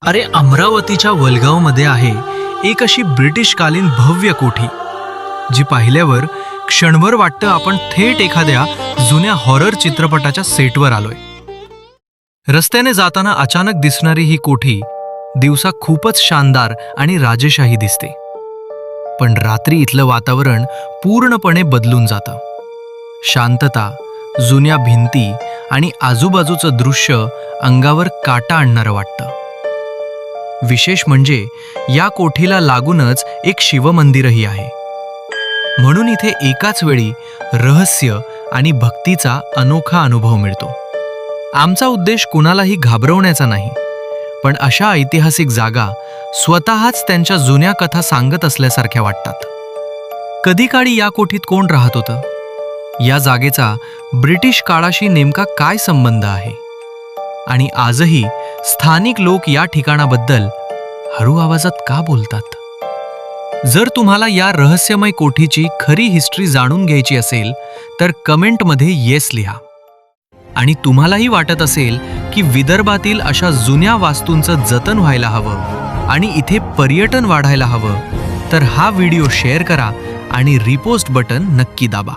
अरे, अमरावतीच्या वलगावमध्ये आहे एक अशी ब्रिटिशकालीन भव्य कोठी, जी पाहिल्यावर क्षणभर वाटतं आपण थेट एखाद्या जुन्या हॉरर चित्रपटाच्या सेटवर आलोय. रस्त्याने जाताना अचानक दिसणारी ही कोठी दिवसा खूपच शानदार आणि राजेशाही दिसते, पण रात्री इथलं वातावरण पूर्णपणे बदलून जातं. शांतता, जुन्या भिंती आणि आजूबाजूचं दृश्य अंगावर काटा आणणारं वाटतं. विशेष म्हणजे या कोठीला लागूनच एक शिवमंदिरही आहे, म्हणून इथे एकाच वेळी रहस्य आणि भक्तीचा अनोखा अनुभव मिळतो. आमचा उद्देश कुणालाही घाबरवण्याचा नाही, पण अशा ऐतिहासिक जागा स्वतःच त्यांच्या जुन्या कथा सांगत असल्यासारख्या वाटतात. कधी काळी या कोठीत कोण राहत होतं? या जागेचा ब्रिटिश काळाशी नेमका काय संबंध आहे? आणि आजही स्थानिक लोक या ठिकाणाबद्दल हळू आवाजात का बोलतात? जर तुम्हाला या रहस्यमय कोठीची खरी हिस्ट्री जाणून घ्यायची असेल तर कमेंटमध्ये येस लिहा. आणि तुम्हालाही वाटत असेल की विदर्भातील अशा जुन्या वास्तूंचं जतन व्हायला हवं आणि इथे पर्यटन वाढायला हवं, तर हा व्हिडिओ शेअर करा आणि रिपोस्ट बटन नक्की दाबा.